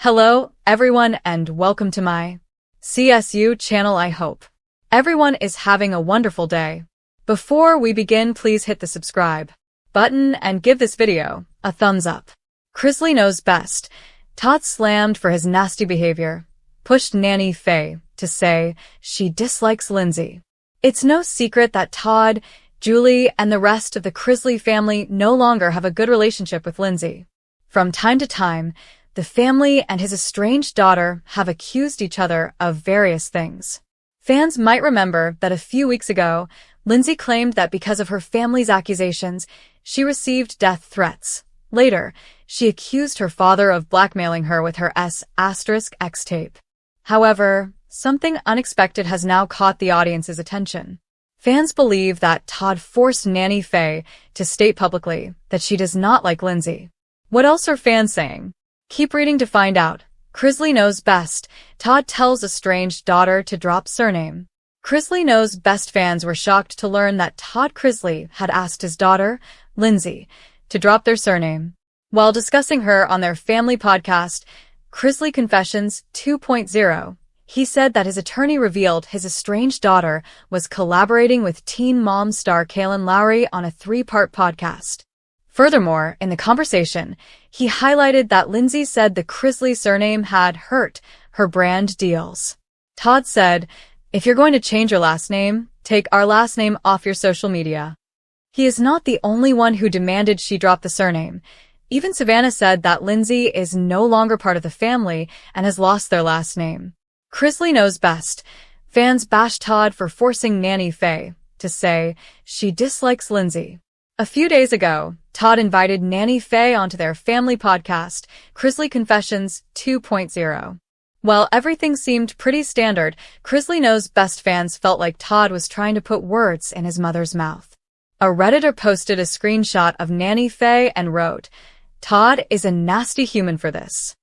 Hello, everyone, and welcome to my CSU channel. I hope everyone is having a wonderful day. Before we begin, please hit the subscribe button and give this video a thumbs up. Chrisley knows best. Todd slammed for his nasty behavior, pushed Nanny Faye to say she dislikes Lindsie. It's no secret that Todd, Julie, and the rest of the Chrisley family no longer have a good relationship with Lindsie. From time to time, the family and his estranged daughter have accused each other of various things. Fans might remember that a few weeks ago, Lindsie claimed that because of her family's accusations, she received death threats. Later, she accused her father of blackmailing her with her S*X tape. However, something unexpected has now caught the audience's attention. Fans believe that Todd forced Nanny Faye to state publicly that she does not like Lindsie. What else are fans saying? Keep reading to find out. Chrisley knows best. Todd tells estranged daughter to drop surname. Chrisley knows best fans were shocked to learn that Todd Chrisley had asked his daughter, Lindsie, to drop their surname. While discussing her on their family podcast, Chrisley Confessions 2.0, he said that his attorney revealed his estranged daughter was collaborating with Teen Mom star Kailyn Lowry on a 3-part podcast. Furthermore, in the conversation, he highlighted that Lindsie said the Chrisley surname had hurt her brand deals. Todd said, "If you're going to change your last name, take our last name off your social media." He is not the only one who demanded she drop the surname. Even Savannah said that Lindsie is no longer part of the family and has lost their last name. Chrisley knows best. Fans bash Todd for forcing Nanny Faye to say she dislikes Lindsie. A few days ago, Todd invited Nanny Faye onto their family podcast, Chrisley Confessions 2.0. While everything seemed pretty standard, Chrisley knows best fans felt like Todd was trying to put words in his mother's mouth. A Redditor posted a screenshot of Nanny Faye and wrote, "Todd is a nasty human for this."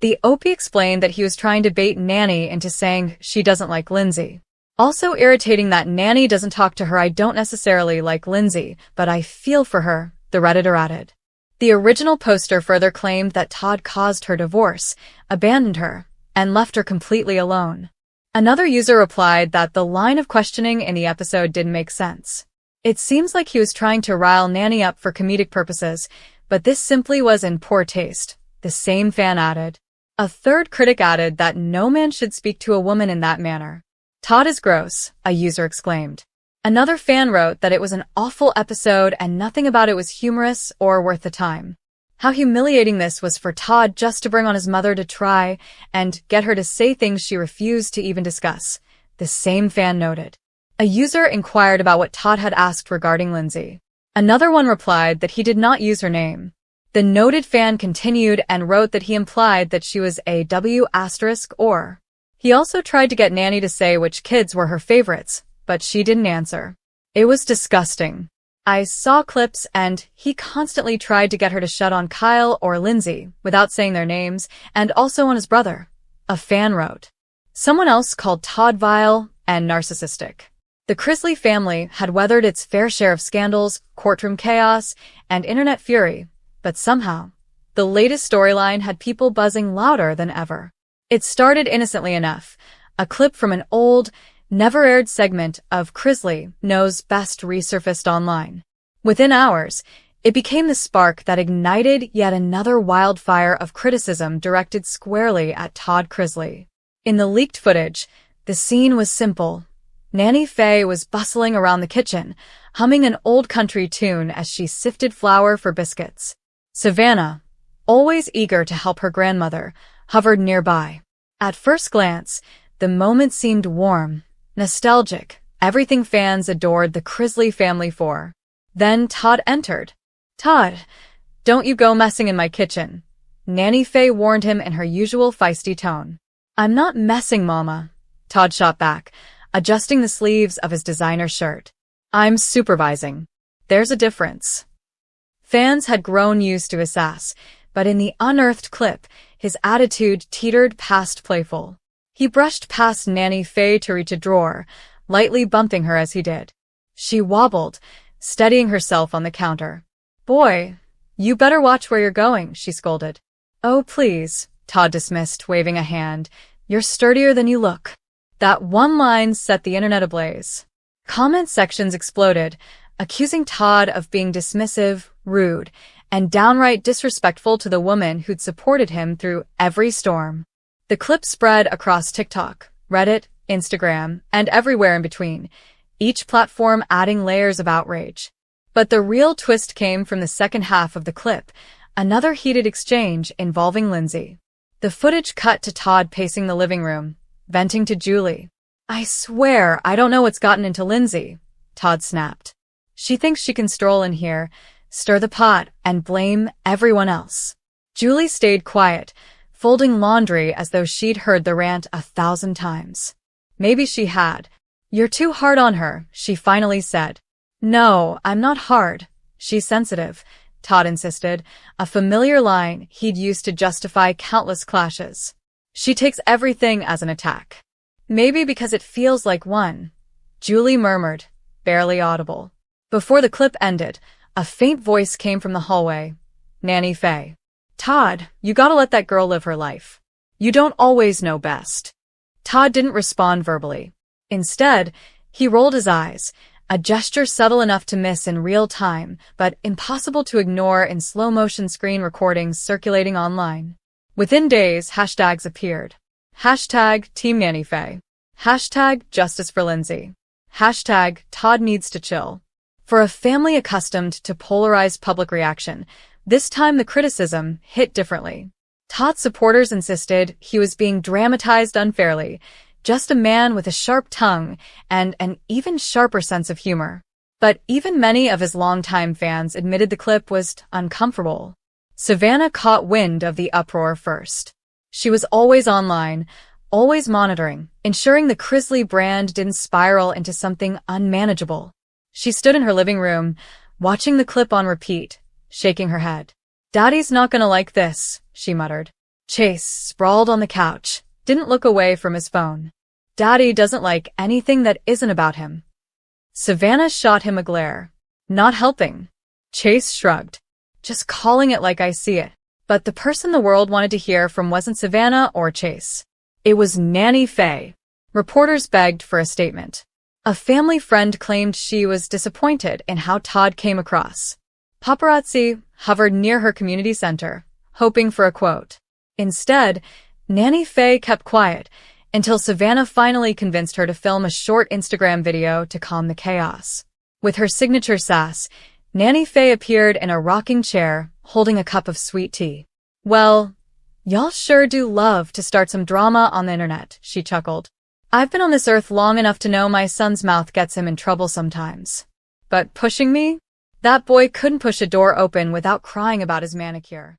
The OP explained that he was trying to bait Nanny into saying she doesn't like Lindsie. Also irritating that Nanny doesn't talk to her. "I don't necessarily like Lindsie, but I feel for her," the Redditor added. The original poster further claimed that Todd caused her divorce, abandoned her, and left her completely alone. Another user replied that the line of questioning in the episode didn't make sense. It seems like he was trying to rile Nanny up for comedic purposes, but this simply was in poor taste, the same fan added. A third critic added that no man should speak to a woman in that manner. "Todd is gross," a user exclaimed. Another fan wrote that it was an awful episode and nothing about it was humorous or worth the time. How humiliating this was for Todd just to bring on his mother to try and get her to say things she refused to even discuss, the same fan noted. A user inquired about what Todd had asked regarding Lindsie. Another one replied that he did not use her name. The noted fan continued and wrote that he implied that she was a W***or. He also tried to get Nanny to say which kids were her favorites, but she didn't answer. "It was disgusting. I saw clips and he constantly tried to get her to shut on Kyle or Lindsie without saying their names, and also on his brother," a fan wrote. Someone else called Todd vile and narcissistic. The Chrisley family had weathered its fair share of scandals, courtroom chaos, and internet fury, but somehow, the latest storyline had people buzzing louder than ever. It started innocently enough. A clip from an old, never-aired segment of Chrisley Knows Best resurfaced online. Within hours, it became the spark that ignited yet another wildfire of criticism directed squarely at Todd Chrisley. In the leaked footage, the scene was simple. Nanny Faye was bustling around the kitchen, humming an old country tune as she sifted flour for biscuits. Savannah, always eager to help her grandmother, hovered nearby. At first glance, the moment seemed warm, nostalgic, everything fans adored the Chrisley family for. Then Todd entered. "Todd, don't you go messing in my kitchen," Nanny Faye warned him in her usual feisty tone. "I'm not messing, Mama," Todd shot back, adjusting the sleeves of his designer shirt. "I'm supervising. There's a difference." Fans had grown used to his sass, but in the unearthed clip, his attitude teetered past playful. He brushed past Nanny Faye to reach a drawer, lightly bumping her as he did. She wobbled, steadying herself on the counter. "Boy, you better watch where you're going," she scolded. "Oh, please," Todd dismissed, waving a hand. "You're sturdier than you look." That one line set the internet ablaze. Comment sections exploded, accusing Todd of being dismissive, rude, and downright disrespectful to the woman who'd supported him through every storm. The clip spread across TikTok, Reddit, Instagram, and everywhere in between, each platform adding layers of outrage. But the real twist came from the second half of the clip, another heated exchange involving Lindsie. The footage cut to Todd pacing the living room, venting to Julie. "I swear I don't know what's gotten into Lindsie," Todd snapped. "She thinks she can stroll in here, stir the pot, and blame everyone else." Julie stayed quiet, folding laundry as though she'd heard the rant 1,000 times. Maybe she had. "You're too hard on her," she finally said. "No, I'm not hard. She's sensitive," Todd insisted, a familiar line he'd used to justify countless clashes. "She takes everything as an attack." "Maybe because it feels like one," Julie murmured, barely audible. Before the clip ended, a faint voice came from the hallway. Nanny Faye. "Todd, you gotta let that girl live her life. You don't always know best." Todd didn't respond verbally. Instead, he rolled his eyes, a gesture subtle enough to miss in real time, but impossible to ignore in slow-motion screen recordings circulating online. Within days, hashtags appeared. Hashtag Team Nanny Faye. Hashtag Justice for Lindsie. Hashtag Todd needs to chill. For a family accustomed to polarized public reaction, this time the criticism hit differently. Todd's supporters insisted he was being dramatized unfairly, just a man with a sharp tongue and an even sharper sense of humor. But even many of his longtime fans admitted the clip was uncomfortable. Savannah caught wind of the uproar first. She was always online, always monitoring, ensuring the Chrisley brand didn't spiral into something unmanageable. She stood in her living room, watching the clip on repeat, shaking her head. "Daddy's not gonna like this," she muttered. Chase, sprawled on the couch, didn't look away from his phone. "Daddy doesn't like anything that isn't about him." Savannah shot him a glare. "Not helping." Chase shrugged. "Just calling it like I see it." But the person the world wanted to hear from wasn't Savannah or Chase. It was Nanny Faye. Reporters begged for a statement. A family friend claimed she was disappointed in how Todd came across. Paparazzi hovered near her community center, hoping for a quote. Instead, Nanny Faye kept quiet until Savannah finally convinced her to film a short Instagram video to calm the chaos. With her signature sass, Nanny Faye appeared in a rocking chair, holding a cup of sweet tea. "Well, y'all sure do love to start some drama on the internet," she chuckled. "I've been on this earth long enough to know my son's mouth gets him in trouble sometimes. But pushing me? That boy couldn't push a door open without crying about his manicure."